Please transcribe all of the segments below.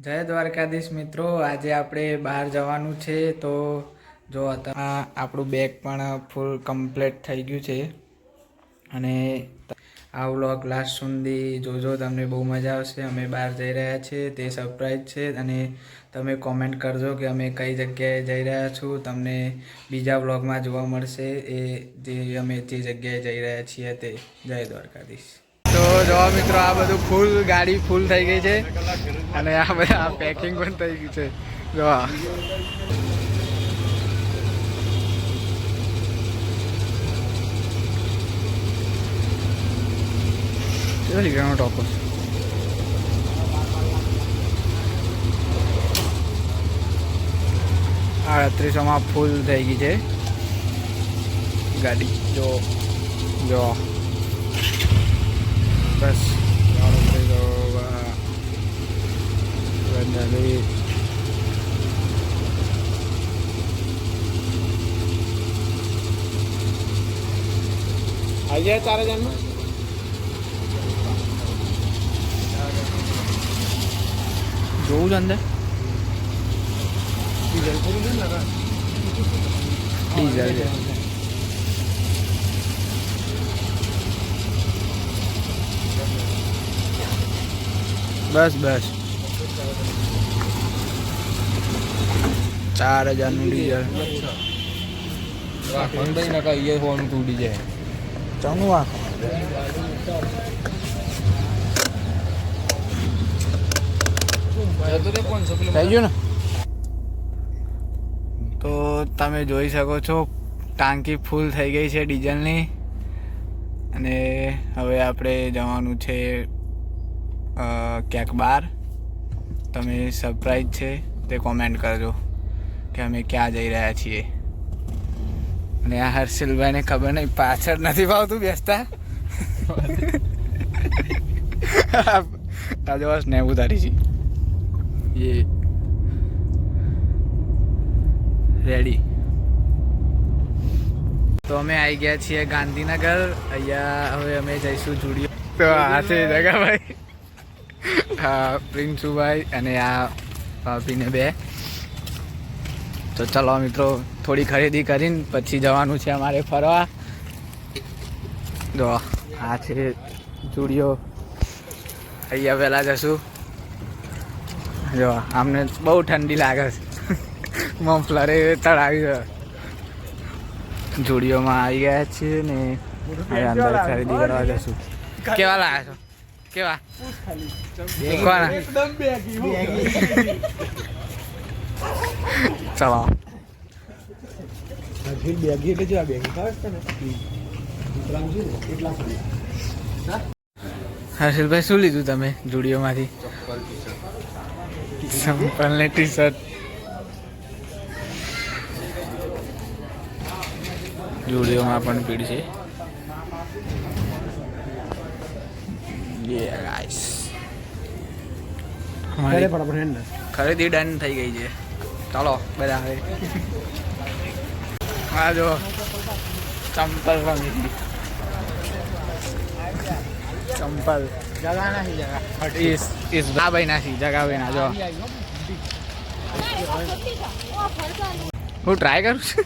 જય દ્વારકાધીશ મિત્રો, આજે આપણે બહાર જવાનું છે. તો જો આપણું બેગ પણ ફૂલ કમ્પ્લીટ થઈ ગયું છે અને આ વ્લોગ લાસ્ટ સુધી જોજો, તમને બહુ મજા આવશે. અમે બહાર જઈ રહ્યા છીએ, તે સરપ્રાઈઝ છે અને તમે કોમેન્ટ કરજો કે અમે કઈ જગ્યાએ જઈ રહ્યા છું. તમને બીજા વ્લોગમાં જોવા મળશે અમે જે જગ્યાએ જઈ રહ્યા છીએ તે. જય દ્વારકાધીશ. તો જો મિત્રો, આ બધું ફૂલ ગાડી ફૂલ થઈ ગઈ છે અને આ બધા પેકિંગ પણ થઈ ગયું છે. જો લીધા ટોકો 3800 ફૂલ થઈ ગઈ છે ગાડી. જો જો બસ આજે 4000 માં જોવું છે અંદર. ડીઝલ છે. બસ 4000 નું ડીઝલ. તૂટી જાય ચાનું આ થઈ ગયું ને. તો તમે જોઈ શકો છો, ટાંકી ફૂલ થઈ ગઈ છે ડીઝલની અને હવે આપણે જવાનું છે ક્યાંક બહાર. તમે સરપ્રાઈઝ છે તે કોમેન્ટ કરજો કે અમે ક્યાં જઈ રહ્યા છીએ. અને આ હર્ષિલભાઈને ખબર નહીં, પાછળ નથી ભાવતું બેસતા. આજે બસ ને ઉતારી છે એ રેડી. તો અમે આવી ગયા છીએ ગાંધીનગર. અહીંયા હવે અમે જઈશું જુડિયો. તો આ છે જગાભાઈ, હા પ્રિન્સુભાઈ અને આ ભાભીને બે. તો ચલો મિત્રો, થોડી ખરીદી કરીને પછી જવાનું છે અમારે ફરવા. જો આ છે જુડિયો, અહીંયા પહેલાં જશું. જો આમને બહુ ઠંડી લાગે છે, મફલરે તળાવી છે. જુડિયોમાં આવી ગયા છીએ ને હવે અંદર ખરીદી કરવા જશું. કેવા લાયા છો? કેવા ચલો. હર્ષિલભાઈ, શું લીધું તમે જુડિયોમાંથી? ચંપલ ને ટી શર્ટ. જુડિયોમાં પણ ભીડ છે. ખરીદી ડન થઈ ગઈ છે. ચાલો બધા હવે. હા જો ચંપલ પણ, ચંપલ જગા નથી, જગા ભાઈ નથી, જગા ભાઈ ના. જો હું ટ્રાય કરું છું.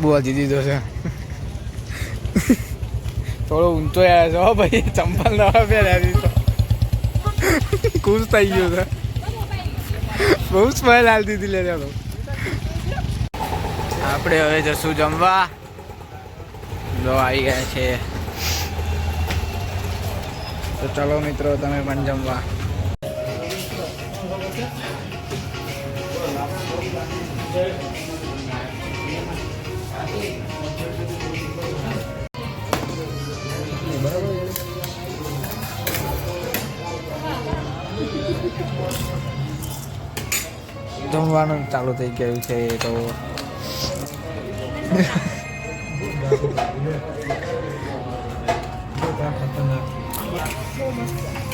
બોજી દીધો છે, થોડો ઊંચો આવ્યો છે. હો ભાઈ, ચંપલ નવા પહેર્યા. ખુશ થઈ ગયો છે, બહુ સ્માઈલ હાલતી હતી. લે ચાલો આપણે હવે જશું જમવા. જો આવી ગયા છે, તો ચલો મિત્રો તમે પણ જમવા. જમવાનું ચાલુ થઈ ગયું છે. તો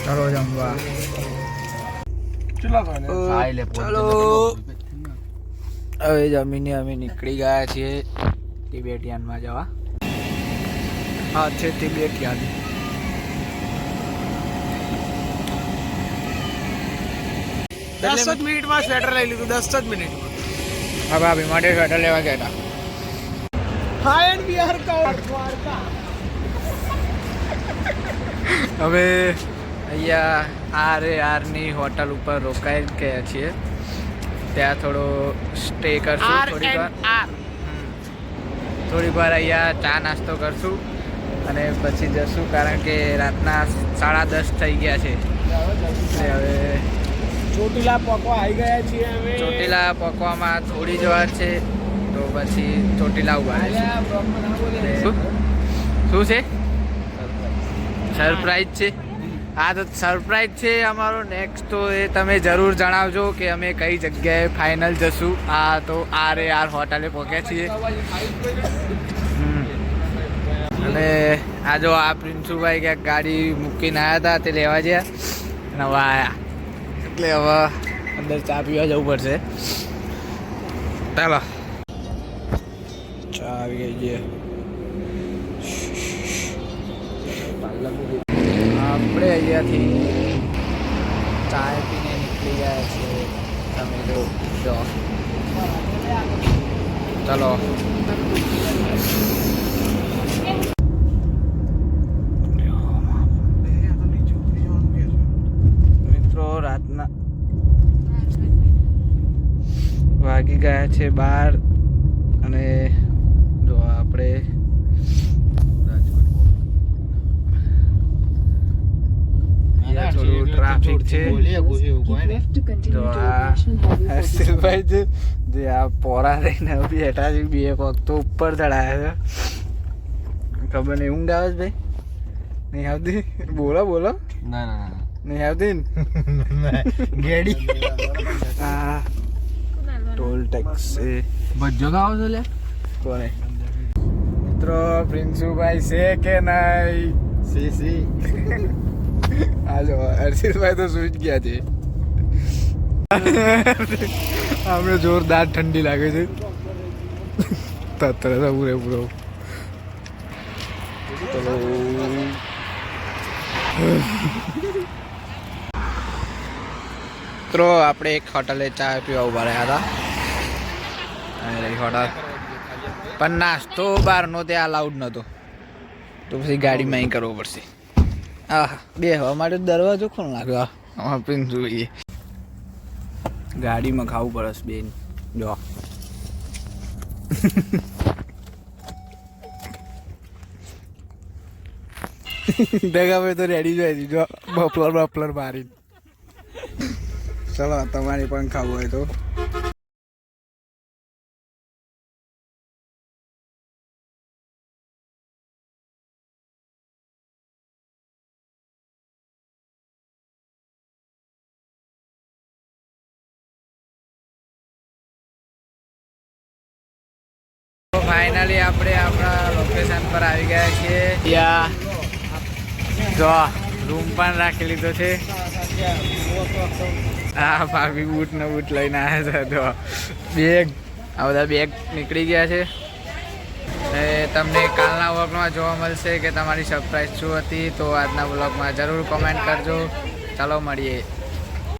ચાલો જમવા. ચલો હવે જમીને અમે નીકળી ગયા છીએ તિબેટિયનમાં જવા. આ છે તિબેટિયન. 10 જ મિનિટમાં સ્વેટર લઈ લીધું, 10 જ મિનિટમાં. હા ભાભી માટે સ્વેટર લેવા ગયા હતા. હાય એન્ડ વી આર હવે અહીંયા RARની હોટલ ઉપર રોકાઈ ગયા છીએ. ત્યાં થોડો સ્ટે કરશું થોડીક વાર અહીંયા ચા નાસ્તો કરશું અને પછી જશું, કારણ કે રાતના 10:30 થઈ ગયા છે. એટલે હવે ચોટીલા પકવા આવી ગયા છીએ અમે. ચોટીલા પકવામાં થોડી જ વાર છે, તો પછી ચોટીલા ઉભા રહીશું. શું છે? સરપ્રાઈઝ છે. હા, તો સરપ્રાઈઝ છે અમારો નેક્સ્ટ. તો એ તમે જરૂર જણાવજો કે અમે કઈ જગ્યાએ ફાઇનલ જશું. હા, તો RAR હોટલે પહોંચ્યા છીએ. અને આ જો આ પ્રિન્સુભાઈ ક્યાંક ગાડી મૂકીને આવ્યા હતા, તે લેવા ગયા અને હવે આવ્યા. એટલે હવે અંદર ચા પીવા જવું પડશે. ચાલો, ચા આવી ગઈ છે. આપણે અહીંયાથી ચાય પીને નીકળી ગયા છીએ. તમે જો ચલો. મિત્રો રાતના વાગી ગયા છે 12 અને જો આપણે થોડું ટ્રાફિક છે. તો આ હર્ષિલભાઈ છે જે આ પોરા રહીને બેઠા છે, બે પગ તો ઉપર ચડાયા છે. ખબર નહીં ઊંઘ આવે છે ભાઈ? નહીં આવતી? બોલો બોલો. ના નહીં આવતી ને? ગેડી હા, ટોલ ટેક્સ ભજ્જો ખાવ છો લે કોને? મિત્રો પ્રિન્સુભાઈ છે કે નહીં? સી હા જો હર્ષિલભાઈ તો સૂઈ જ ગયા છે. અમને જોરદાર ઠંડી લાગે છે. તત્ર પૂરેપૂરો. ચલો મિત્રો આપણે એક હોટલે ચા પીવા ઉભા રહ્યા હતા. હોટલ પણ નાસ્તો બહારનો ત્યાં અલાઉડ નહોતો, તો પછી ગાડીમાં અહીં કરવો પડશે. હા, બે હવા માટે દરવાજો કોણ લાગ્યો? આમાં પીને જોઈએ. ગાડીમાં ખાવું પડશે બેન. જો ડગાભાઈ તો રેડી જાય જો બફલર મારી. ચલો, તમારે પણ ખાવું હોય તો. ફાઇનલી આપણે આપણા લોકેશન પર આવી ગયા છીએ. ત્યાં જો રૂમ પણ રાખી લીધો છે. હા, ભાભી બૂટ ને બૂટ લઈને આવ્યા છે. જો બેગ, આ બધા બેગ નીકળી ગયા છે. તમને કાલના વ્લોગમાં જોવા મળશે કે તમારી સરપ્રાઈઝ શું હતી. તો આજના વ્લોગમાં જરૂર કોમેન્ટ કરજો. ચાલો મળીએ.